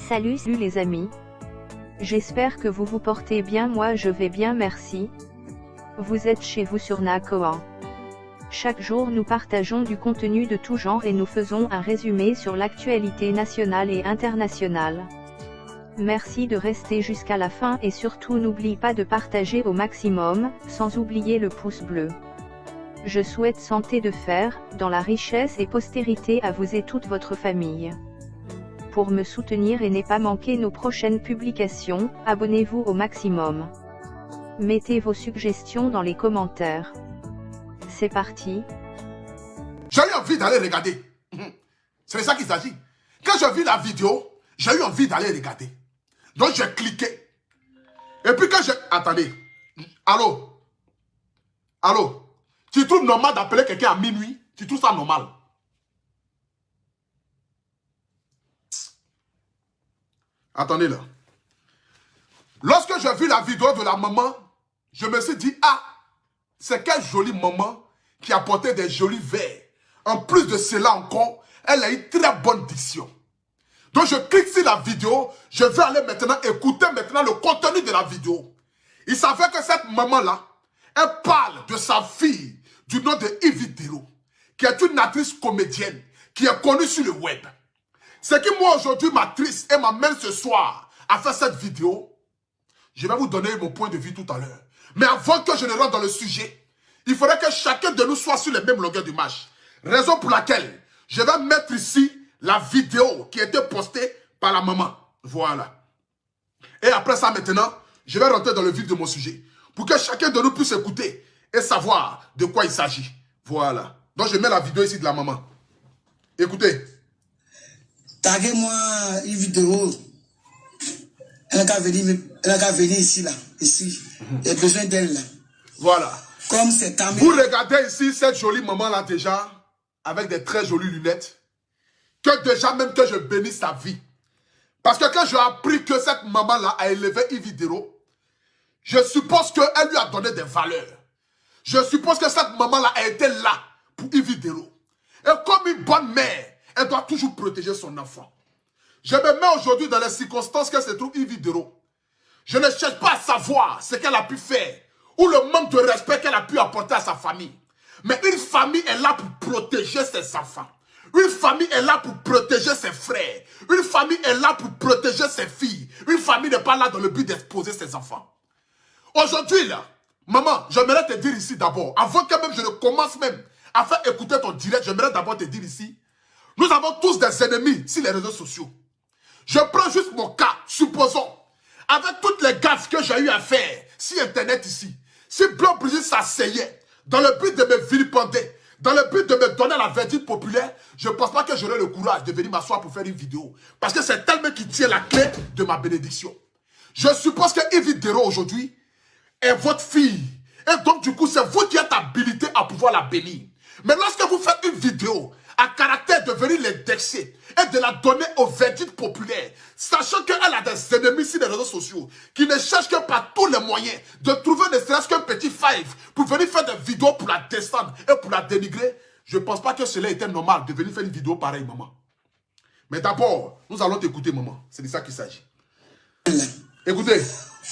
Salut les amis. J'espère que vous vous portez bien, moi je vais bien merci. Vous êtes chez vous sur Nakoa. Chaque jour nous partageons du contenu de tout genre et nous faisons un résumé sur l'actualité nationale et internationale. Merci de rester jusqu'à la fin et surtout n'oublie pas de partager au maximum, sans oublier le pouce bleu. Je souhaite santé de fer, dans la richesse et postérité à vous et toute votre famille. Pour me soutenir et ne pas manquer nos prochaines publications, abonnez-vous au maximum. Mettez vos suggestions dans les commentaires. C'est parti. J'ai eu envie d'aller regarder. C'est de ça qu'il s'agit. Quand j'ai vu la vidéo, j'ai eu envie d'aller regarder. Donc j'ai cliqué. Et puis quand j'ai... Attendez. Allô? Allô? Tu trouves normal d'appeler quelqu'un à minuit? Tu trouves ça normal? Attendez là. Lorsque j'ai vu la vidéo de la maman, je me suis dit, ah, c'est quelle jolie maman qui a porté des jolis verres. En plus de cela encore, elle a une très bonne diction. Donc je clique sur la vidéo, je vais aller maintenant écouter maintenant le contenu de la vidéo. Il s'avère que cette maman-là, elle parle de sa fille du nom de Yves Dero, qui est une actrice comédienne, qui est connue sur le web. Ce qui moi aujourd'hui m'attriste et m'amène ce soir à faire cette vidéo, je vais vous donner mon point de vue tout à l'heure. Mais avant que je ne rentre dans le sujet, il faudrait que chacun de nous soit sur les mêmes longueurs d'image. Raison pour laquelle je vais mettre ici la vidéo qui a été postée par la maman. Voilà. Et après ça maintenant, je vais rentrer dans le vif de mon sujet. Pour que chacun de nous puisse écouter et savoir de quoi il s'agit. Voilà. Donc je mets la vidéo ici de la maman. Écoutez. Taguez-moi une vidéo. Elle n'a qu'à venir ici, là. Ici. J'ai besoin d'elle, là. Voilà. Comme c'est ta mère. Vous regardez ici cette jolie maman-là déjà, avec des très jolies lunettes. Que déjà même que je bénisse sa vie. Parce que quand j'ai appris que cette maman-là a élevé Yves Dero, je suppose qu'elle lui a donné des valeurs. Je suppose que cette maman-là a été là pour Yves Dero. Et comme une bonne mère, elle doit toujours protéger son enfant. Je me mets aujourd'hui dans les circonstances que se trouve Yves Dero. Je ne cherche pas à savoir ce qu'elle a pu faire ou le manque de respect qu'elle a pu apporter à sa famille. Mais une famille est là pour protéger ses enfants. Une famille est là pour protéger ses frères. Une famille est là pour protéger ses filles. Une famille n'est pas là dans le but d'exposer ses enfants. Aujourd'hui, là, maman, j'aimerais te dire ici d'abord, avant que même je ne commence même à faire écouter ton direct, j'aimerais d'abord te dire ici, nous avons tous des ennemis sur les réseaux sociaux. Je prends juste mon cas, supposons, avec toutes les gaffes que j'ai eu à faire sur Internet ici, si Blanc Brigitte s'asseyait dans le but de me vilipender, dans le but de me donner la verdict populaire, je ne pense pas que j'aurai le courage de venir m'asseoir pour faire une vidéo. Parce que c'est elle-même qui tient la clé de ma bénédiction. Je suppose que Yves Dero aujourd'hui est votre fille. Et donc du coup, c'est vous qui êtes habilité à pouvoir la bénir. Mais lorsque vous faites une vidéo à caractère de venir l'indexer et de la donner au verdict populaire, sachant qu'elle a des ennemis sur les réseaux sociaux qui ne cherchent que par tous les moyens de trouver ne serait-ce qu'un petit five pour venir faire des vidéos pour la descendre et pour la dénigrer, je ne pense pas que cela était normal de venir faire une vidéo pareille, maman. Mais d'abord, nous allons t'écouter, maman. C'est de ça qu'il s'agit. Écoutez.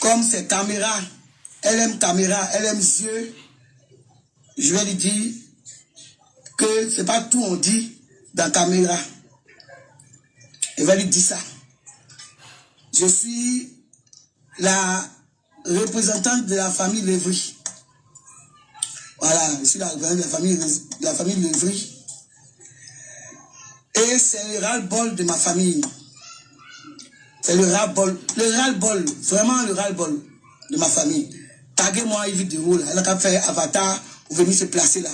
Comme c'est caméra, elle aime Dieu, je vais lui dire que c'est pas tout on dit dans la caméra. Elle va lui dire ça. Je suis la représentante de la famille Lévry. Voilà, je suis la représentante de la famille Lévry. Et c'est le ras-le-bol de ma famille. C'est le ras-le-bol, vraiment le ras-le-bol de ma famille. Taguez-moi Yves Dero, là. Elle a qu'à faire avatar pour venir se placer là.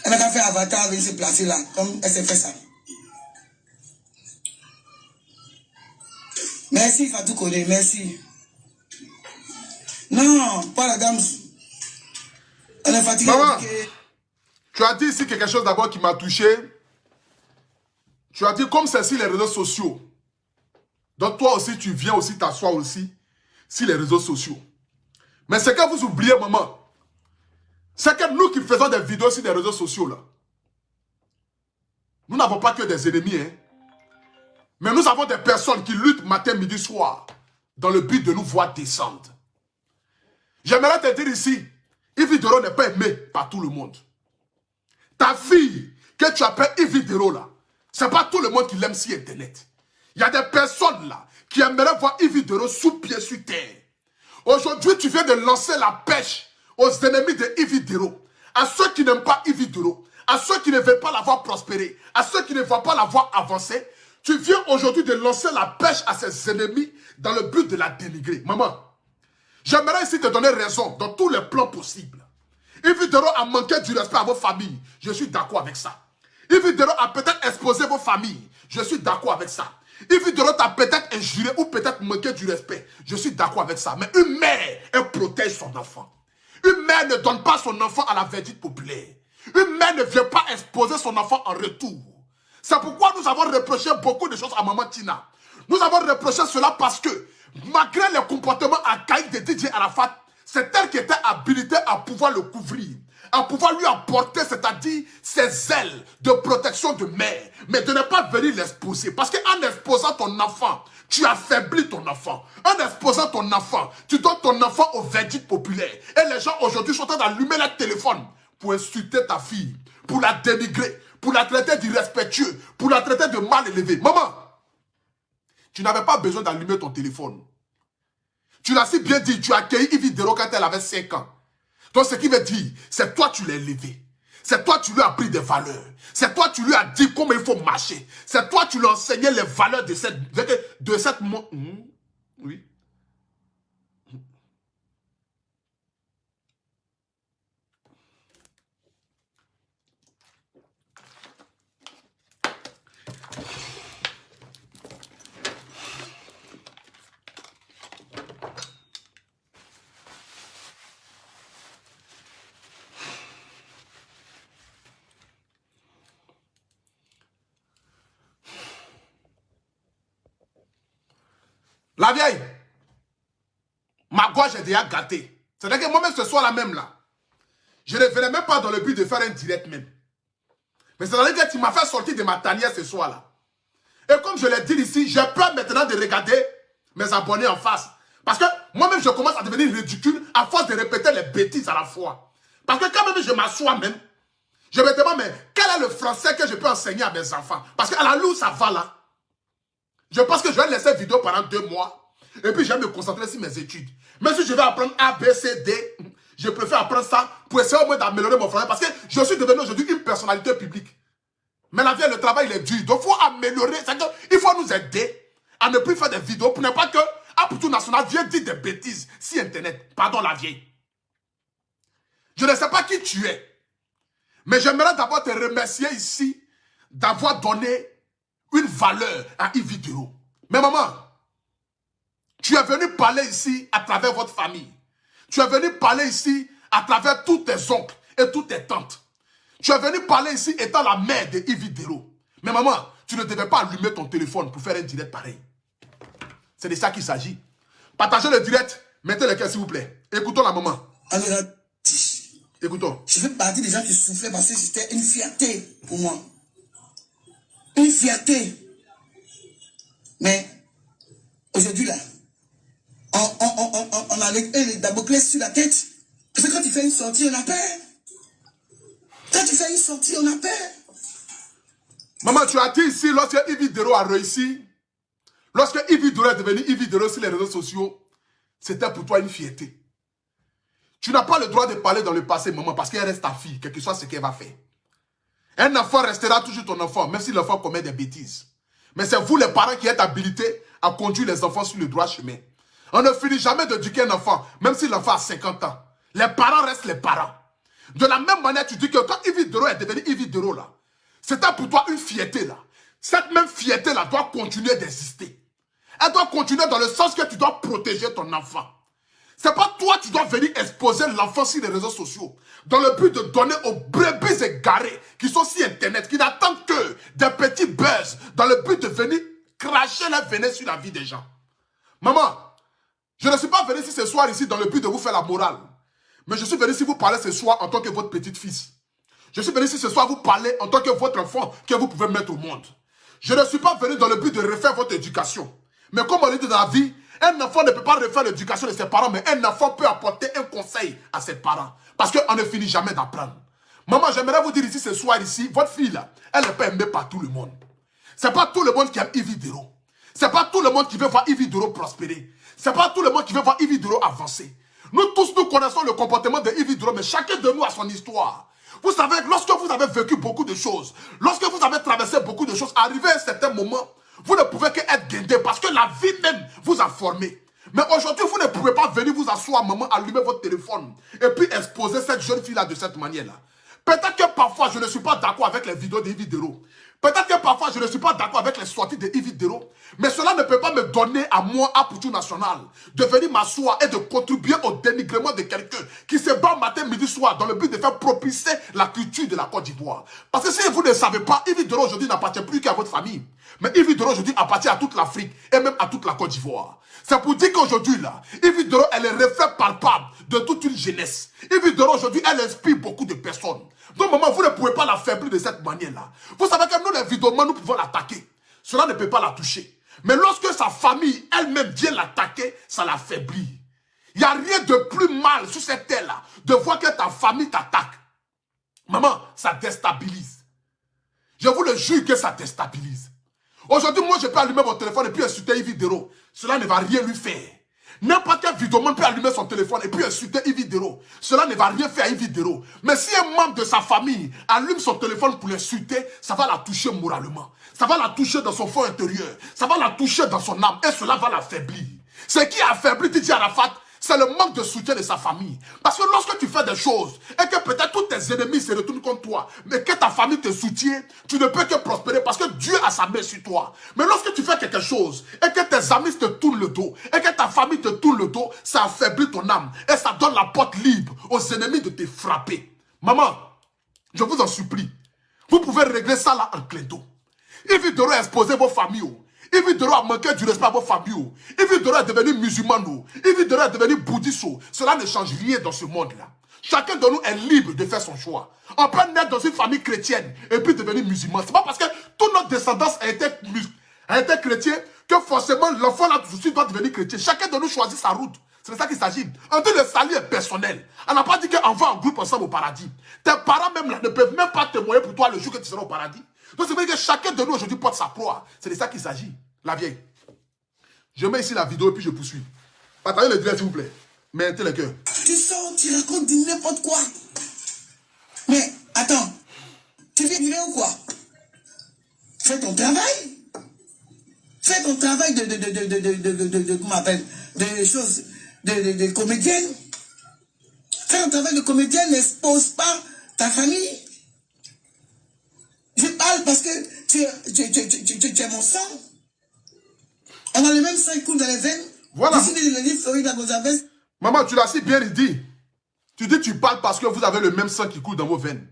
Elle n'a qu'à faire avatar, venir se placer là, comme elle s'est fait ça. Merci Fatou Kone, merci. Non, pas la dame. On est fatigué. Maman, tu as dit ici quelque chose d'abord qui m'a touché. Tu as dit comme c'est sur les réseaux sociaux. Donc toi aussi, tu viens aussi t'asseoir aussi sur les réseaux sociaux. Mais ce que vous oubliez, maman, c'est que nous qui faisons des vidéos sur les réseaux sociaux, là, nous n'avons pas que des ennemis, hein. Mais nous avons des personnes qui luttent matin, midi, soir, dans le but de nous voir descendre. J'aimerais te dire ici, Yves Dero n'est pas aimé par tout le monde. Ta fille que tu appelles Yves Dero là, c'est pas tout le monde qui l'aime sur Internet. Il y a des personnes là qui aimeraient voir Yves Dero sous pied sur terre. Aujourd'hui, tu viens de lancer la pêche aux ennemis de Yves Dero, à ceux qui n'aiment pas Yves Dero, à ceux qui ne veulent pas la voir prospérer, à ceux qui ne veulent pas la voir avancer. Tu viens aujourd'hui de lancer la pêche à ses ennemis dans le but de la dénigrer. Maman, j'aimerais ici te donner raison dans tous les plans possibles. Yves Dero a manqué du respect à vos familles. Je suis d'accord avec ça. Yves Dero a peut-être exposé vos familles. Je suis d'accord avec ça. Yves Dero t'a peut-être injuré ou peut-être manqué du respect. Je suis d'accord avec ça. Mais une mère, elle protège son enfant. Une mère ne donne pas son enfant à la verdict populaire. Une mère ne vient pas exposer son enfant en retour. C'est pourquoi nous avons reproché beaucoup de choses à Maman Tina. Nous avons reproché cela parce que, malgré le comportement archaïque de DJ Arafat, c'est elle qui était habilitée à pouvoir le couvrir, à pouvoir lui apporter, c'est-à-dire ses ailes de protection de mère, mais de ne pas venir l'exposer. Parce qu'en exposant ton enfant, tu affaiblis ton enfant. En exposant ton enfant, tu donnes ton enfant au verdict populaire. Et les gens aujourd'hui sont en train d'allumer leur téléphone pour insulter ta fille, pour la dénigrer, pour la traiter d'irrespectueux, pour la traiter de mal élevé. Maman, tu n'avais pas besoin d'allumer ton téléphone. Tu l'as si bien dit, tu as accueilli Yves Dero quand elle avait 5 ans. Donc ce qui veut dire, c'est toi tu l'as élevé. C'est toi tu lui as appris des valeurs. C'est toi tu lui as dit comment il faut marcher. C'est toi tu lui as enseigné les valeurs de cette... Oui. La vieille, ma gorge est déjà gâtée. C'est-à-dire que moi-même ce soir-là même là, je ne venais même pas dans le but de faire un direct même. Mais c'est-à-dire que tu m'as fait sortir de ma tanière ce soir-là. Et comme je l'ai dit ici, j'ai peur maintenant de regarder mes abonnés en face. Parce que moi-même je commence à devenir ridicule à force de répéter les bêtises à la fois. Parce que quand même je m'assois même, je me demande mais quel est le français que je peux enseigner à mes enfants? Parce qu'à la louche ça va là. Je pense que je vais laisser vidéo pendant 2 mois. Et puis je vais me concentrer sur mes études. Mais si je vais apprendre A, B, C, D, je préfère apprendre ça pour essayer au moins d'améliorer mon français. Parce que je suis devenu aujourd'hui une personnalité publique. Mais la vie, le travail, il est dur. Donc il faut améliorer. Il faut nous aider à ne plus faire des vidéos pour ne pas que Apoutou National vienne dire des bêtises sur Internet. Pardon la vieille. Je ne sais pas qui tu es. Mais j'aimerais d'abord te remercier ici d'avoir donné une valeur à Yves Dero. Mais maman, tu es venu parler ici à travers votre famille. Tu es venu parler ici à travers tous tes oncles et toutes tes tantes. Tu es venu parler ici étant la mère de Yves Dero. Mais maman, tu ne devais pas allumer ton téléphone pour faire un direct pareil. C'est de ça qu'il s'agit. Partagez le direct, mettez le cœur s'il vous plaît. Écoutons la maman. Écoutons. Je fais partie des gens qui souffraient parce que c'était une fierté pour moi. Une fierté. Mais aujourd'hui là, on a les Damoclès sur la tête. Parce que quand tu fais une sortie, on a peur. Quand tu fais une sortie, on a peur. Maman, tu as dit ici, lorsque Yves Dero a réussi, lorsque Yves Dero est devenu Yves Dero sur les réseaux sociaux, c'était pour toi une fierté. Tu n'as pas le droit de parler dans le passé, maman, parce qu'elle reste ta fille, quel que soit ce qu'elle va faire. Un enfant restera toujours ton enfant, même si l'enfant commet des bêtises. Mais c'est vous les parents qui êtes habilités à conduire les enfants sur le droit chemin. On ne finit jamais d'éduquer un enfant, même si l'enfant a 50 ans. Les parents restent les parents. De la même manière, tu dis que quand Yves Dero est devenu Yves Dero là, c'était pour toi une fierté là. Cette même fierté là doit continuer d'exister. Elle doit continuer dans le sens que tu dois protéger ton enfant. C'est pas toi qui dois venir exposer l'enfant sur les réseaux sociaux dans le but de donner aux brebis égarés qui sont sur Internet, qui n'attendent que des petits buzz dans le but de venir cracher leur venin sur la vie des gens. Maman, je ne suis pas venu ici ce soir ici dans le but de vous faire la morale. Mais je suis venu ici vous parler ce soir en tant que votre petite fils. Je suis venu ici ce soir vous parler en tant que votre enfant que vous pouvez mettre au monde. Je ne suis pas venu dans le but de refaire votre éducation. Mais comme on dit dans la vie, un enfant ne peut pas refaire l'éducation de ses parents, mais un enfant peut apporter un conseil à ses parents. Parce qu'on ne finit jamais d'apprendre. Maman, j'aimerais vous dire ici ce soir, ici, votre fille là, elle n'est pas aimée par tout le monde. C'est pas tout le monde qui aime Yves Dero. C'est pas tout le monde qui veut voir Yves Dero prospérer. C'est pas tout le monde qui veut voir Yves Dero avancer. Nous tous, nous connaissons le comportement de Yves Dero, mais chacun de nous a son histoire. Vous savez, lorsque vous avez vécu beaucoup de choses, lorsque vous avez traversé beaucoup de choses, arrivé à un certain moment, vous ne pouvez qu'être guindé parce que la vie même vous a formé. Mais aujourd'hui, vous ne pouvez pas venir vous asseoir, maman, allumer votre téléphone et puis exposer cette jeune fille-là de cette manière-là. Peut-être que parfois, je ne suis pas d'accord avec les vidéos d'Yves Dero. Peut-être que parfois, je ne suis pas d'accord avec les sorties de Yves Dero. Mais cela ne peut pas me donner à moi, à Poutou National, de venir m'asseoir et de contribuer au dénigrement de quelqu'un qui se bat matin, midi, soir dans le but de faire propulser la culture de la Côte d'Ivoire. Parce que si vous ne savez pas, Yves Dero aujourd'hui n'appartient plus qu'à votre famille. Mais Yves Dero aujourd'hui appartient à toute l'Afrique et même à toute la Côte d'Ivoire. C'est pour dire qu'aujourd'hui, là, Yves Dero est le reflet palpable de toute une jeunesse. Yves Dero aujourd'hui, elle inspire beaucoup de personnes. Donc, maman, vous ne pouvez pas l'affaiblir de cette manière-là. Vous savez que nous, les vidéomans, nous pouvons l'attaquer. Cela ne peut pas la toucher. Mais lorsque sa famille elle-même vient l'attaquer, ça l'affaiblit. Il n'y a rien de plus mal sur cette terre-là de voir que ta famille t'attaque. Maman, ça déstabilise. Je vous le jure que ça déstabilise. Aujourd'hui, moi, je peux allumer mon téléphone et puis insulter Yves Dero. Cela ne va rien lui faire. N'importe quel vidéoman peut allumer son téléphone et puis insulter Yves Dero. Cela ne va rien faire à Yves Dero. Mais si un membre de sa famille allume son téléphone pour l'insulter, ça va la toucher moralement. Ça va la toucher dans son fond intérieur. Ça va la toucher dans son âme et cela va l'affaiblir. Ce qui affaiblit Titi Arafat, c'est le manque de soutien de sa famille. Parce que lorsque tu fais des choses et que peut-être tous tes ennemis se retournent contre toi, mais que ta famille te soutient, tu ne peux que prospérer parce que Dieu a sa main sur toi. Mais lorsque tu fais quelque chose et que tes amis te tournent le dos et que ta famille te tourne le dos, ça affaiblit ton âme et ça donne la porte libre aux ennemis de te frapper. Maman, je vous en supplie, vous pouvez régler ça là en clin d'œil. Yves Dero a exposé vos familles. Yves Dero a manqué du respect à vos familles. Yves Dero est devenu musulman. Yves Dero est devenu bouddhiste. Cela ne change rien dans ce monde-là. Chacun de nous est libre de faire son choix. On peut naître dans une famille chrétienne et puis devenir musulman. C'est pas parce que toute notre descendance a été chrétien que forcément l'enfant là tout de suite doit devenir chrétien. Chacun de nous choisit sa route. C'est de ça qu'il s'agit. On dit le salut est personnel. On n'a pas dit qu'on va en groupe ensemble au paradis. Tes parents même là ne peuvent même pas témoigner pour toi le jour que tu seras au paradis. Donc c'est vrai que chacun de nous aujourd'hui porte sa proie. C'est de ça qu'il s'agit. La vieille. Je mets ici la vidéo et puis je poursuis. Partagez le direct s'il vous plaît. Mettez le cœur. Tu sors, tu racontes n'importe quoi. Mais attends, tu viens dire ou quoi? Fais ton travail. Fais ton travail comment on appelle, de choses, de comédienne. Fais ton travail de comédienne, n'expose pas ta famille. Je parle parce que tu es mon sang. On a le même sang qui coule dans les veines. Voilà. Maman, tu l'as si bien dit. Tu dis tu parles parce que vous avez le même sang qui coule dans vos veines.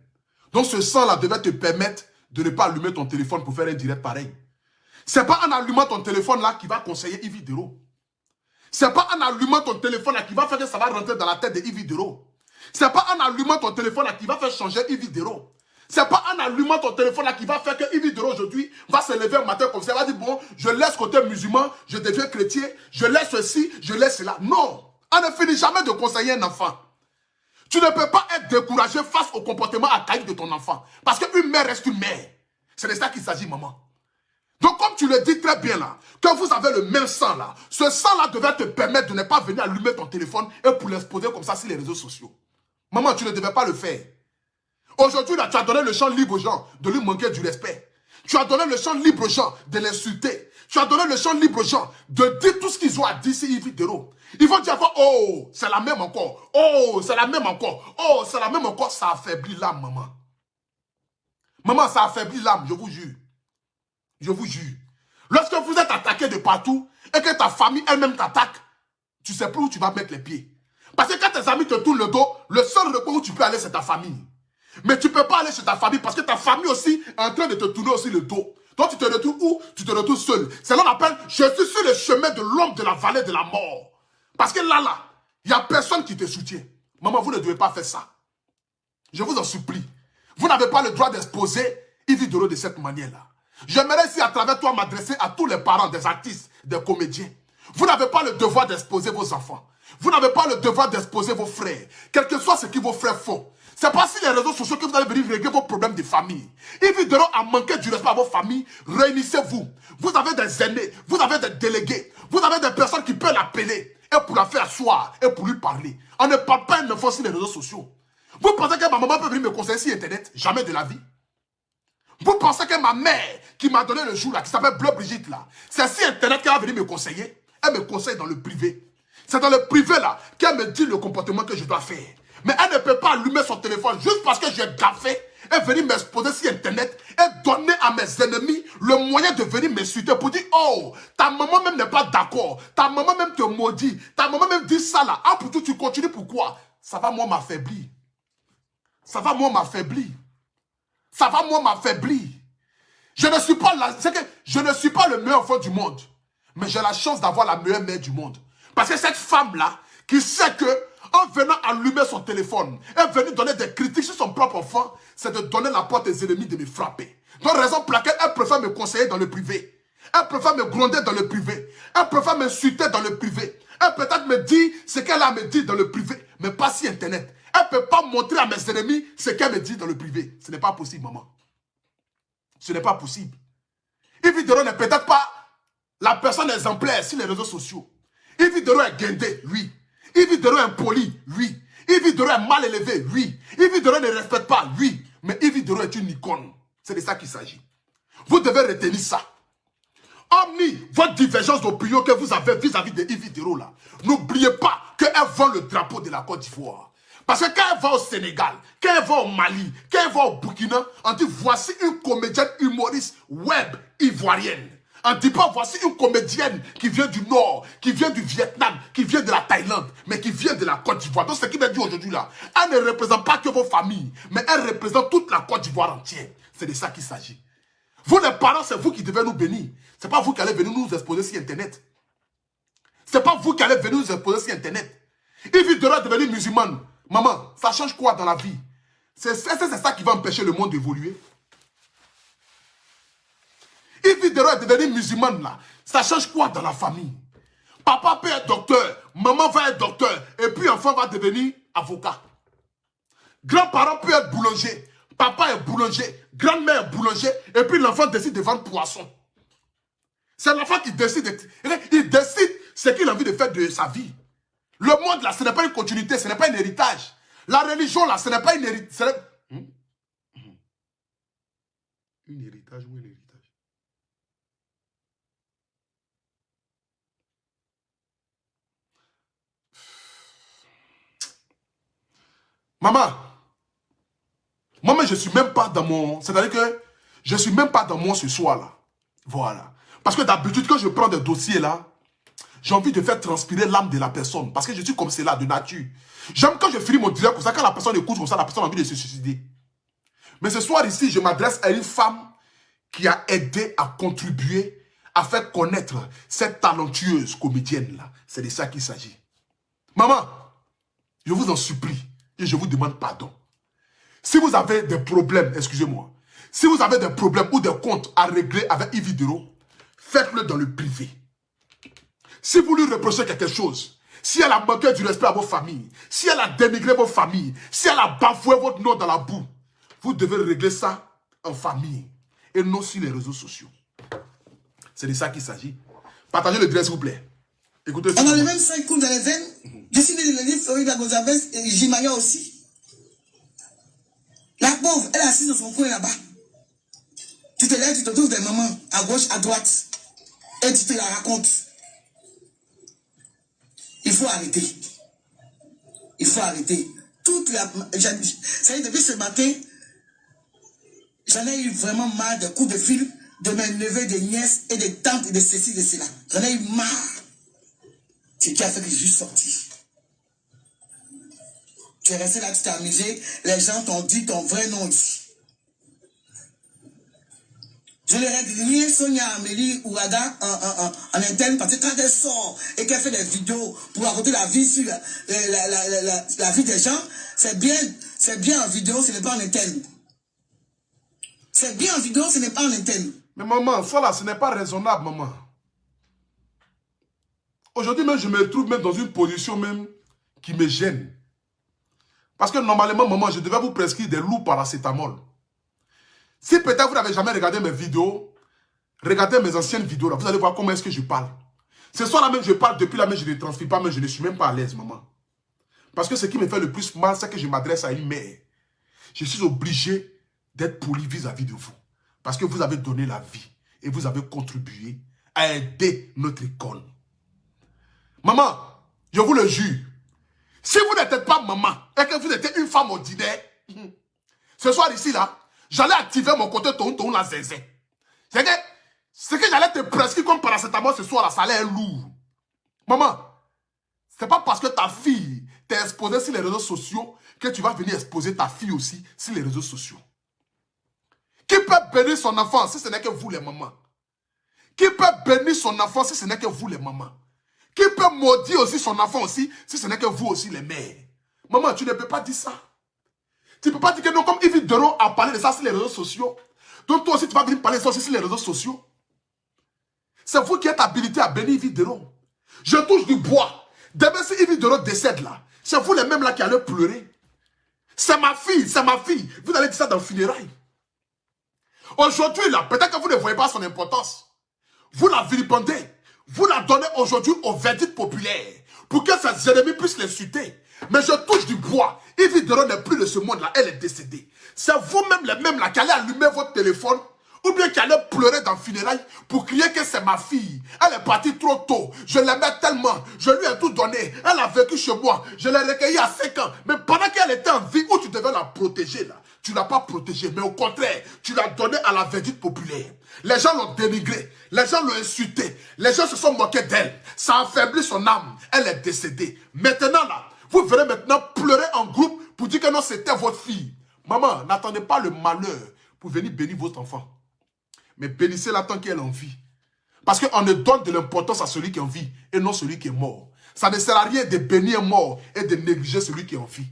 Donc ce sang-là devait te permettre de ne pas allumer ton téléphone pour faire un direct pareil. C'est pas en allumant ton téléphone là qui va conseiller Yves Dero. C'est pas en allumant ton téléphone là qui va faire que ça va rentrer dans la tête de Yves Dero. C'est pas en allumant ton téléphone là qui va faire changer Yves Dero. C'est pas en allumant ton téléphone là qui va faire que Yves Dero aujourd'hui va se lever un matin comme ça. Il va dire bon, je laisse côté musulman, je deviens chrétien, je laisse ceci, je laisse cela. Non, on ne finit jamais de conseiller un enfant. Tu ne peux pas être découragé face au comportement archaïque de ton enfant. Parce qu'une mère reste une mère. C'est de ça qu'il s'agit, maman. Donc comme tu le dis très bien là, que vous avez le même sang là, ce sang là devait te permettre de ne pas venir allumer ton téléphone et pour l'exposer comme ça sur les réseaux sociaux. Maman, tu ne devais pas le faire. Aujourd'hui, là, tu as donné le champ libre aux gens de lui manquer du respect. Tu as donné le champ libre aux gens de l'insulter. Tu as donné le champ libre aux gens de dire tout ce qu'ils ont à dire sur Yves Dero. Ils vont dire encore, oh, c'est la même encore. Oh, c'est la même encore. Oh, c'est la même encore. Ça affaiblit l'âme, maman. Maman, ça affaiblit l'âme, je vous jure. Je vous jure. Lorsque vous êtes attaqué de partout et que ta famille elle-même t'attaque, tu ne sais plus où tu vas mettre les pieds. Parce que quand tes amis te tournent le dos, le seul recours où tu peux aller, c'est ta famille. Mais tu ne peux pas aller chez ta famille parce que ta famille aussi est en train de te tourner aussi le dos. Donc tu te retrouves où? Tu te retrouves seul. C'est là qu'on appelle, je suis sur le chemin de l'homme de la vallée de la mort. Parce que là, il n'y a personne qui te soutient. Maman, vous ne devez pas faire ça. Je vous en supplie. Vous n'avez pas le droit d'exposer Yves Doro de cette manière-là. J'aimerais ici à travers toi m'adresser à tous les parents des artistes, des comédiens. Vous n'avez pas le devoir d'exposer vos enfants. Vous n'avez pas le devoir d'exposer vos frères. Quel que soit ce que vos frères font. C'est pas sur les réseaux sociaux que vous allez venir régler vos problèmes de famille. Yves Doro a manqué du respect à vos familles. Réunissez-vous. Vous avez des aînés, vous avez des délégués, vous avez des personnes qui peuvent l'appeler et pour la faire asseoir et pour lui parler. On ne parle pas un enfant sur les réseaux sociaux. Vous pensez que ma maman peut venir me conseiller sur Internet? Jamais de la vie. Vous pensez que ma mère qui m'a donné le jour là, qui s'appelle Bleu Brigitte là, c'est sur Internet qu'elle va venir me conseiller? Elle me conseille dans le privé. C'est dans le privé là qu'elle me dit le comportement que je dois faire. Mais elle ne peut pas allumer son téléphone juste parce que j'ai gaffé et venir m'exposer sur Internet et donner à mes ennemis le moyen de venir m'insulter pour dire oh, ta maman même n'est pas d'accord, ta maman même te maudit, ta maman même dit ça là. Ah, pour tout, tu continues, pourquoi? Ça va moi m'affaiblir. Ça va moi m'affaiblir. Ça va moi m'affaiblir. Je ne suis pas là, c'est que je ne suis pas le meilleur enfant du monde. Mais j'ai la chance d'avoir la meilleure mère du monde. Parce que cette femme-là, qui sait que en venant allumer son téléphone, et venir donner des critiques sur son propre enfant, c'est de donner la porte aux ennemis de me frapper. Donc raison pour laquelle elle préfère me conseiller dans le privé. Elle préfère me gronder dans le privé. Elle préfère m'insulter dans le privé. Elle peut-être me dit ce qu'elle a à me dire dans le privé, mais pas sur Internet. Elle ne peut pas montrer à mes ennemis ce qu'elle me dit dans le privé. Ce n'est pas possible, maman. Ce n'est pas possible. Yves Doro n'est peut-être pas la personne exemplaire sur les réseaux sociaux. Yves Doro est guindé, oui. Yves Doro est impoli, oui. Yves Doro est mal élevé, oui. Yves Doro ne respecte pas, oui. Mais Yves Doro est une icône. C'est de ça qu'il s'agit. Vous devez retenir ça. Hormis votre divergence d'opinion que vous avez vis-à-vis de Yves Doro là, n'oubliez pas qu'elle vend le drapeau de la Côte d'Ivoire. Parce que quand elle va au Sénégal, quand elle va au Mali, quand elle va au Burkina, on dit voici une comédienne humoriste web ivoirienne. On ne dit pas voici une comédienne qui vient du Nord, qui vient du Vietnam, qui vient de la Thaïlande, mais qui vient de la Côte d'Ivoire. Donc ce qu'il m'a dit aujourd'hui là, elle ne représente pas que vos familles, mais elle représente toute la Côte d'Ivoire entière. C'est de ça qu'il s'agit. Vous les parents, c'est vous qui devez nous bénir. Ce n'est pas vous qui allez venir nous exposer sur Internet. Ce n'est pas vous qui allez venir nous exposer sur Internet. Yves Doro est devenu musulmane. Maman, ça change quoi dans la vie? C'est ça qui va empêcher le monde d'évoluer. Yves Doro est devenu musulmane là. Ça change quoi dans la famille? Papa peut être docteur, maman va être docteur, et puis enfant va devenir avocat. Grand-parent peut être boulanger, papa est boulanger, grand-mère est boulanger, et puis l'enfant décide de vendre poisson. C'est l'enfant qui décide, il décide ce qu'il a envie de faire de sa vie. Le monde là, ce n'est pas une continuité, ce n'est pas un héritage. La religion là, ce n'est pas une héritage. Une héritage ou un héritage? Maman, moi-même je ne suis même pas dans mon... C'est-à-dire que je ne suis même pas dans moi ce soir-là. Voilà. Parce que d'habitude, quand je prends des dossiers là, j'ai envie de faire transpirer l'âme de la personne. Parce que je suis comme cela, de nature. J'aime quand je finis mon direct comme ça, quand la personne écoute comme ça, la personne a envie de se suicider. Mais ce soir ici, je m'adresse à une femme qui a aidé à contribuer à faire connaître cette talentueuse comédienne-là. C'est de ça qu'il s'agit. Maman, je vous en supplie et je vous demande pardon. Si vous avez des problèmes, excusez-moi, si vous avez des problèmes ou des comptes à régler avec Yves Doro, faites-le dans le privé. Si vous lui reprochez quelque chose, si elle a manqué du respect à vos familles, si elle a dénigré vos familles, si elle a bafoué votre nom dans la boue, vous devez régler ça en famille et non sur les réseaux sociaux. C'est de ça qu'il s'agit. Partagez le direct s'il vous plaît. Écoutez. On a les mêmes 5 coups dans les veines. Je suis né dans le livre Florida Gonzalez et Jimaya aussi. La pauvre, elle est assise dans son coin là-bas. Tu te lèves, tu te trouves des mamans à gauche, à droite. Et tu te la racontes. Il faut arrêter. Il faut arrêter. Ça y est, depuis ce matin, j'en ai eu vraiment marre de coups de fil de mes neveux, des nièces et des tantes et de ceci, de cela. J'en ai eu marre. C'est qui a fait que je suis sorti. Tu es resté là, tu t'es amusé. Les gens t'ont dit ton vrai nom ici. Je leur ai dit, rien Sonia Amélie Ouraga en interne, parce que quand elle sort et qu'elle fait des vidéos pour raconter la vie sur la vie des gens, c'est bien en vidéo, ce n'est pas en interne. C'est bien en vidéo, ce n'est pas en interne. Mais maman, ça là, ce n'est pas raisonnable, maman. Aujourd'hui même, je me trouve même dans une position même qui me gêne. Parce que normalement, maman, je devais vous prescrire des lourds paracétamol. Si peut-être vous n'avez jamais regardé mes vidéos, regardez mes anciennes vidéos là, vous allez voir comment est-ce que je parle. Ce soir là même, je parle depuis là même, je ne transcris pas, mais je ne suis même pas à l'aise, maman. Parce que ce qui me fait le plus mal, c'est que je m'adresse à une mère. Je suis obligé d'être poli vis-à-vis de vous. Parce que vous avez donné la vie et vous avez contribué à aider notre école. Maman, je vous le jure, si vous n'êtes pas maman et que vous êtes une femme ordinaire, ce soir ici là, j'allais activer mon côté ton la zézé. C'est que ce que j'allais te prescrire comme paracétamol ce soir là, ça allait être lourd. Maman, c'est pas parce que ta fille t'est exposée sur les réseaux sociaux que tu vas venir exposer ta fille aussi sur les réseaux sociaux. Qui peut bénir son enfant si ce n'est que vous les mamans? Qui peut bénir son enfant si ce n'est que vous les mamans? Qui peut maudire aussi son enfant aussi si ce n'est que vous aussi les mères? Maman, tu ne peux pas dire ça. Tu ne peux pas dire que non, comme Yves Dero a parlé de ça sur les réseaux sociaux. Donc toi aussi tu vas venir parler de ça aussi sur les réseaux sociaux. C'est vous qui êtes habilité à bénir Yves Dero. Je touche du bois. Demain si Yves Dero décède là, c'est vous les mêmes là qui allez pleurer. C'est ma fille, c'est ma fille. Vous allez dire ça dans le funérail. Aujourd'hui là, peut-être que vous ne voyez pas son importance. Vous la vilipendez. Vous la donnez aujourd'hui au verdict populaire pour que ses ennemis puissent l'insulter. Mais je touche du bois. Yves Dero n'est plus de ce monde-là. Elle est décédée. C'est vous-même les mêmes là qui allez allumer votre téléphone ou bien qui allez pleurer dans le funérail pour crier que c'est ma fille. Elle est partie trop tôt. Je l'aimais tellement. Je lui ai tout donné. Elle a vécu chez moi. Je l'ai recueillie à 5 ans. Mais pendant qu'elle était en vie, où tu devais la protéger là, tu ne l'as pas protégée. Mais au contraire, tu l'as donnée à la verdict populaire. Les gens l'ont dénigrée. Les gens l'ont insultée. Les gens se sont moqués d'elle. Ça a affaibli son âme. Elle est décédée. Maintenant là, vous verrez maintenant pleurer en groupe pour dire que non, c'était votre fille. Maman, n'attendez pas le malheur pour venir bénir votre enfant. Mais bénissez-la tant qu'elle est en vie. Parce qu'on ne donne de l'importance à celui qui est en vie et non celui qui est mort. Ça ne sert à rien de bénir un mort et de négliger celui qui est en vie.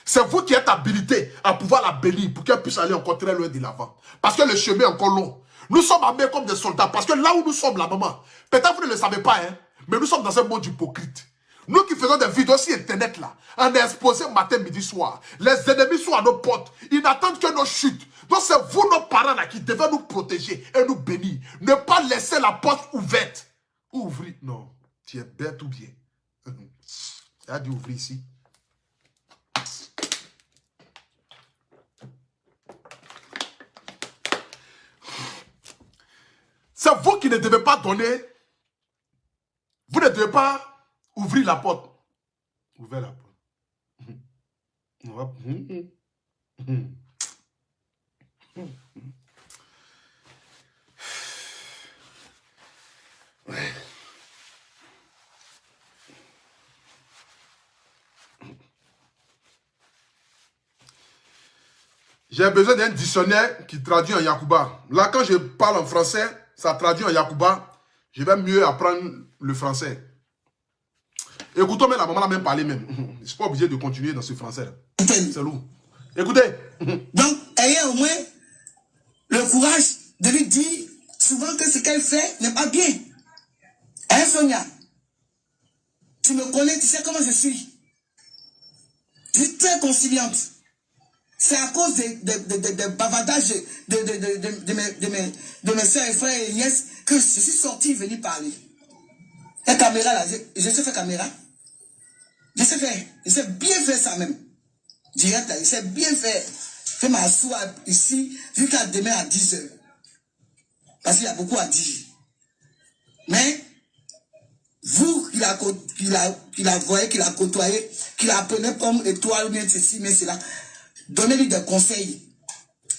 C'est vous qui êtes habilité à pouvoir la bénir pour qu'elle puisse aller encore très loin de l'avant. Parce que le chemin est encore long. Nous sommes armés comme des soldats. Parce que là où nous sommes là, maman, peut-être vous ne le savez pas, hein, mais nous sommes dans un monde hypocrite. Nous qui faisons des vidéos sur Internet là, on est exposé matin, midi, soir. Les ennemis sont à nos portes. Ils n'attendent que nos chutes. Donc c'est vous, nos parents là, qui devez nous protéger et nous bénir. Ne pas laisser la porte ouverte. Ouvrir. Non. Tu es bête ou bien. Tu as dit ouvrir ici. C'est vous qui ne devez pas donner. Vous ne devez pas ouvrir la porte. Ouvrez la porte. J'ai besoin d'un dictionnaire qui traduit en Yakuba. Là, quand je parle en français, ça traduit en Yakuba. Je vais mieux apprendre le français. Écoutons, mais la maman l'a même parlé même. Je ne suis pas obligé de continuer dans ce français. C'est lourd. Écoutez. Donc, ayez au moins le courage de lui dire souvent que ce qu'elle fait n'est pas bien. Hein, Sonia? Tu me connais, tu sais comment je suis. Je suis très conciliante. C'est à cause des bavardages de mes soeurs et frères et nièces que je suis sorti venir parler. La caméra là, je sais faire caméra. Je sais bien faire ça même. Direct là, je sais bien faire. Je vais m'asseoir ici jusqu'à demain à 10 h. Parce qu'il y a beaucoup à dire. Mais, vous qui la voyez, qui la côtoyez, qui la prenez comme étoile ou bien ceci, mais cela, donnez-lui des conseils.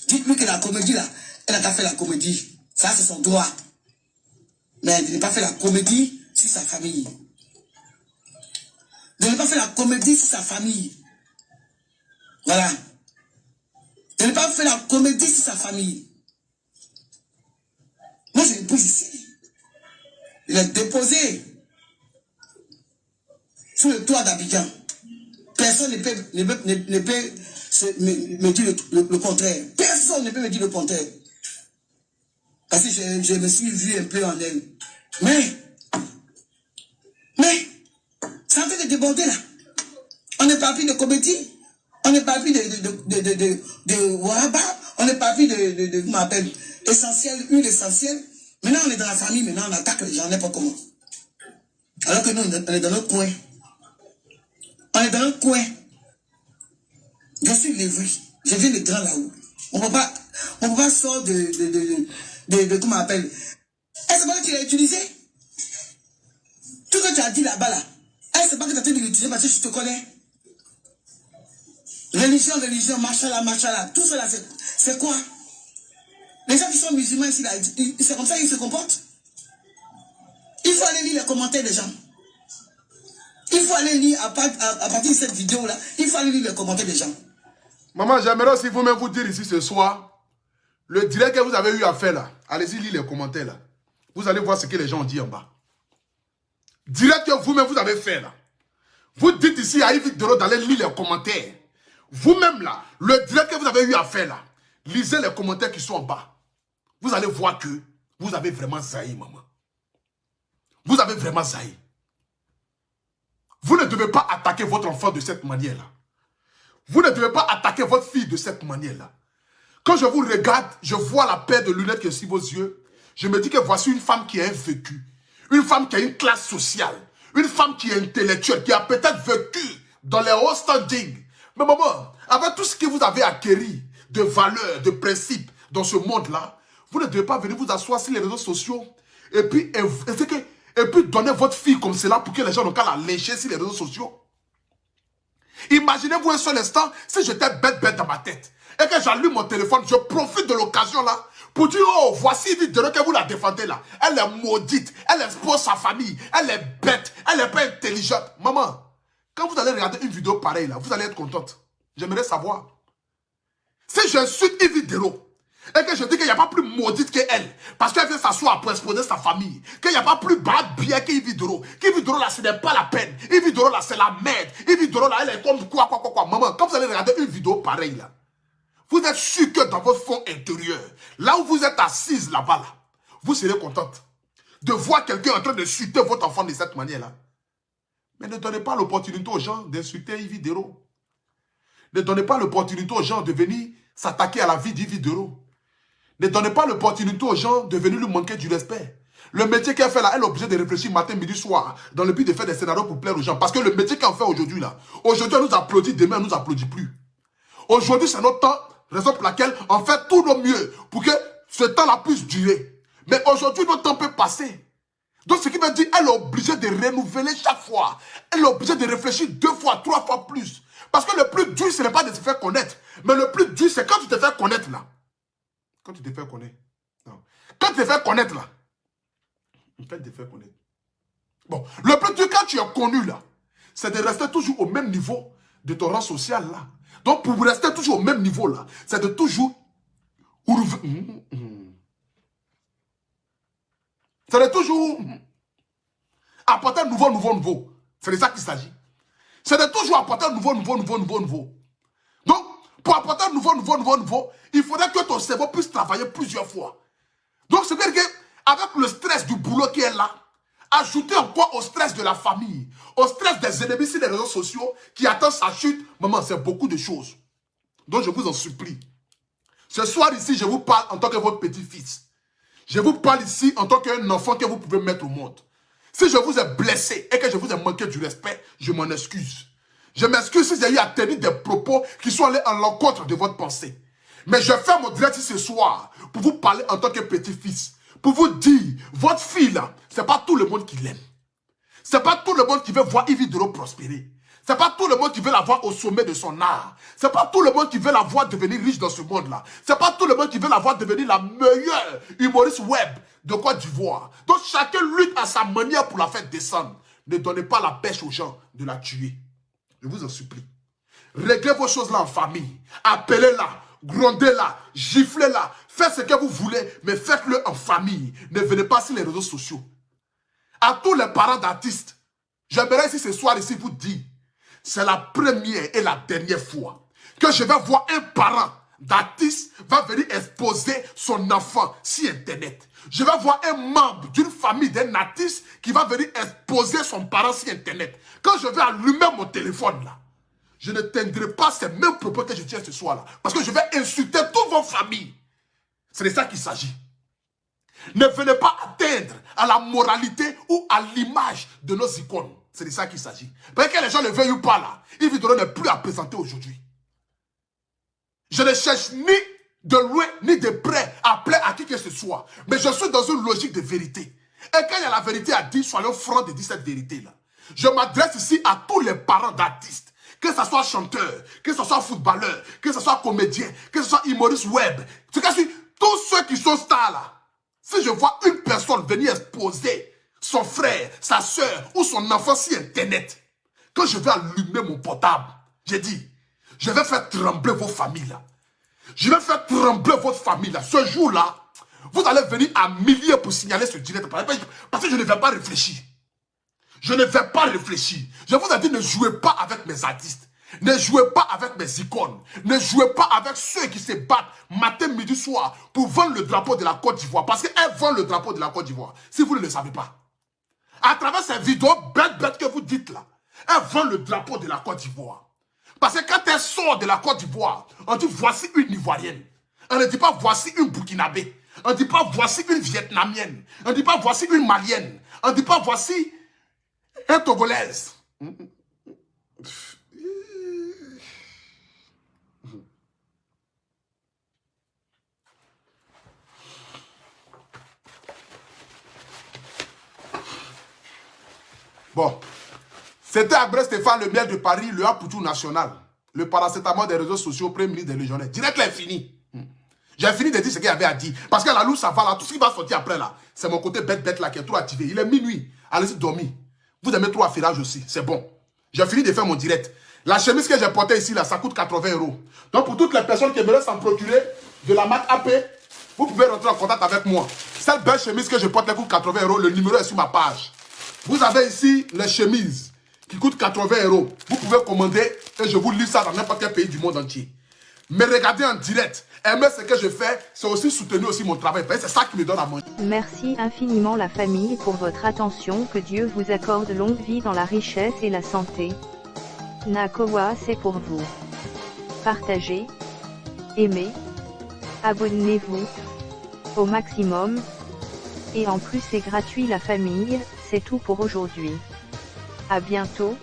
Dites-lui que la comédie là, elle n'a pas fait la comédie. Ça, c'est son droit. Mais elle n'a pas fait la comédie sur sa famille. Elle n'a pas fait la comédie sur sa famille. Voilà. Elle n'a pas fait la comédie sur sa famille. Moi, je l'épouse ici. Il est déposé sous le toit d'Abidjan. Personne ne peut me dire le contraire. Personne ne peut me dire le contraire. Parce que je me suis vu un peu en elle. Mais, ça fait de déborder là. On n'est pas plus de comédie. On n'est pas plus de Wahaba. On n'est pas plus de comment on appelle, essentiel, huile essentielle. Maintenant, on est dans la famille, maintenant on attaque les gens, n'importe comment. Alors que nous, on est dans notre coin. On est dans notre coin. Je suis lévré. Je viens de grand là-haut. On ne peut pas sortir de comment on appelle. Est-ce que tu l'as utilisé? Tout ce que tu as dit là-bas, là. Est-ce pas que tu as de l'utiliser parce que je te connais? Religion, machallah. Tout cela, c'est quoi? Les gens qui sont musulmans ici, là, c'est comme ça qu'ils se comportent. Il faut aller lire les commentaires des gens. Il faut aller lire, à partir de cette vidéo-là, il faut aller lire les commentaires des gens. Maman, j'aimerais aussi vous-même vous dire ici ce soir, le direct que vous avez eu à faire là, allez-y lire les commentaires là. Vous allez voir ce que les gens ont dit en bas. Direct que vous-même vous avez fait là. Vous dites ici à Yves Dero d'aller lire les commentaires. Vous-même là, le direct que vous avez eu à faire là, lisez les commentaires qui sont en bas. Vous allez voir que vous avez vraiment zaï, maman. Vous avez vraiment zaï. Vous ne devez pas attaquer votre enfant de cette manière-là. Vous ne devez pas attaquer votre fille de cette manière-là. Quand je vous regarde, je vois la paire de lunettes qui est sur vos yeux. Je me dis que voici une femme qui a vécu. Une femme qui a une classe sociale. Une femme qui est intellectuelle, qui a peut-être vécu dans les hauts standings. Mais maman, avec tout ce que vous avez acquis de valeurs, de principes dans ce monde-là, vous ne devez pas venir vous asseoir sur les réseaux sociaux et puis donner votre fille comme cela pour que les gens n'ont qu'à la lécher sur les réseaux sociaux. Imaginez-vous un seul instant si j'étais bête dans ma tête et que j'allume mon téléphone, je profite de l'occasion là pour dire, oh, voici vidéo que vous la défendez là. Elle est maudite, elle expose sa famille, elle est bête, elle n'est pas intelligente. Maman, quand vous allez regarder une vidéo pareille là, vous allez être contente. J'aimerais savoir. Si j'insulte une vidéo et que je dis qu'il n'y a pas plus maudite qu'elle, parce qu'elle vient s'asseoir pour exposer sa famille, qu'il n'y a pas plus bad bien qu'une vidéo, qu'une vidéo là ce n'est pas la peine, une vidéo là c'est la merde, une vidéo là elle est comme quoi. Maman, quand vous allez regarder une vidéo pareille là, vous êtes sûr que dans votre fond intérieur, là où vous êtes assise là-bas là, vous serez contente de voir quelqu'un en train d'insulter votre enfant de cette manière là. Mais ne donnez pas l'opportunité aux gens d'insulter une vidéo. Ne donnez pas l'opportunité aux gens de venir s'attaquer à la vie d'Yves Dero. Ne donnez pas l'opportunité aux gens de venir lui manquer du respect. Le métier qu'elle fait là, elle est obligée de réfléchir matin, midi, soir, dans le but de faire des scénarios pour plaire aux gens. Parce que le métier qu'elle fait aujourd'hui là, aujourd'hui elle nous applaudit, demain elle nous applaudit plus. Aujourd'hui c'est notre temps, raison pour laquelle on fait tout le mieux pour que ce temps-là puisse durer. Mais aujourd'hui notre temps peut passer. Donc ce qui veut dire qu'elle est obligée de renouveler chaque fois. Elle est obligée de réfléchir 2 fois, 3 fois plus. Parce que le plus dur, ce n'est pas de se faire connaître. Mais le plus dur, c'est quand tu te fais connaître là. Quand tu te fais connaître. Non. Quand tu te fais connaître là. Quand tu te fais connaître. Bon, le plus dur quand tu es connu là, c'est de rester toujours au même niveau de ton rang social là. Donc pour rester toujours au même niveau là, c'est de toujours... C'est de toujours apporter un nouveau. C'est de ça qu'il s'agit. C'est de toujours apporter un nouveau. Donc, pour apporter un nouveau, il faudrait que ton cerveau puisse travailler plusieurs fois. Donc, c'est-à-dire qu'avec le stress du boulot qui est là, ajouter encore au stress de la famille, au stress des ennemis sur les réseaux sociaux qui attendent sa chute, maman, c'est beaucoup de choses. Donc, je vous en supplie. Ce soir ici, je vous parle en tant que votre petit-fils. Je vous parle ici en tant qu'un enfant que vous pouvez mettre au monde. Si je vous ai blessé et que je vous ai manqué du respect, je m'en excuse. Je m'excuse si j'ai eu à tenir des propos qui sont allés à l'encontre de votre pensée. Mais je fais mon direct ce soir pour vous parler en tant que petit-fils. Pour vous dire, votre fille là, ce n'est pas tout le monde qui l'aime. Ce n'est pas tout le monde qui veut voir Yves Dero prospérer. Ce n'est pas tout le monde qui veut la voir au sommet de son art. Ce n'est pas tout le monde qui veut la voir devenir riche dans ce monde-là. Ce n'est pas tout le monde qui veut la voir devenir la meilleure humoriste web de Côte d'Ivoire. Donc chacun lutte à sa manière pour la faire descendre. Ne donnez pas la pêche aux gens de la tuer. Je vous en supplie. Réglez vos choses là en famille. Appelez-la, grondez-la, giflez-la. Faites ce que vous voulez, mais faites-le en famille. Ne venez pas sur les réseaux sociaux. À tous les parents d'artistes, j'aimerais ici ce soir ici vous dire, c'est la première et la dernière fois que je vais voir un parent d'artiste va venir exposer son enfant sur Internet. Je vais voir un membre d'une famille d'un artiste qui va venir exposer son parent sur Internet. Quand je vais allumer mon téléphone là, je ne tiendrai pas ces mêmes propos que je tiens ce soir là. Parce que je vais insulter toutes vos familles. C'est de ça qu'il s'agit. Ne venez pas atteindre à la moralité ou à l'image de nos icônes. C'est de ça qu'il s'agit. Parce que les gens ne veuillent ou pas là, ils vidéo n'est plus à présenter aujourd'hui. Je ne cherche ni de loin ni de près à plaire à qui que ce soit. Mais je suis dans une logique de vérité. Et quand il y a la vérité à dire, soyons francs de dire cette vérité-là. Je m'adresse ici à tous les parents d'artistes. Que ce soit chanteur, que ce soit footballeur, que ce soit comédien, que ce soit humoriste web. Tous ceux qui sont stars là. Si je vois une personne venir exposer son frère, sa soeur ou son enfant sur Internet, quand je vais allumer mon portable, j'ai dit, je vais faire trembler vos familles là. Je vais faire trembler votre famille là. Ce jour-là, vous allez venir à milliers pour signaler ce direct. Parce que je ne vais pas réfléchir. Je ne vais pas réfléchir. Je vous ai dit, ne jouez pas avec mes artistes. Ne jouez pas avec mes icônes. Ne jouez pas avec ceux qui se battent matin, midi, soir pour vendre le drapeau de la Côte d'Ivoire. Parce qu'elles vendent le drapeau de la Côte d'Ivoire. Si vous ne le savez pas. À travers ces vidéos bêtes que vous dites là, elles vendent le drapeau de la Côte d'Ivoire. Parce que quand elles sortent de la Côte d'Ivoire, on dit voici une Ivoirienne. On ne dit pas voici une Burkinabé. On ne dit pas voici une Vietnamienne. On ne dit pas voici une Malienne. On ne dit pas voici un Togolaise. Bon, c'était Abré Stéphane, le maire de Paris, le Apoutou national, le paracétamol des réseaux sociaux, premier ministre des légionnaires. Direct là est fini. J'ai fini de dire ce qu'il y avait à dire. Parce que la louche, ça va là, tout ce qui va sortir après là, c'est mon côté bête là qui est trop activé. Il est minuit. Allez-y dormir. Vous aimez trop affirage aussi, c'est bon. J'ai fini de faire mon direct. La chemise que j'ai portée ici là, ça coûte 80 €. Donc pour toutes les personnes qui aimeraient s'en procurer de la marque AP, vous pouvez rentrer en contact avec moi. Cette belle chemise que je porte, elle coûte 80 €. Le numéro est sur ma page. Vous avez ici les chemises qui coûtent 80 €. Vous pouvez commander et je vous livre ça dans n'importe quel pays du monde entier. Mais regardez en direct. Aimer ce que je fais, c'est aussi soutenir aussi mon travail. C'est ça qui me donne à manger. Merci infiniment la famille pour votre attention. Que Dieu vous accorde longue vie dans la richesse et la santé. Nakoa, c'est pour vous. Partagez, aimez, abonnez-vous au maximum. Et en plus c'est gratuit la famille, c'est tout pour aujourd'hui. À bientôt.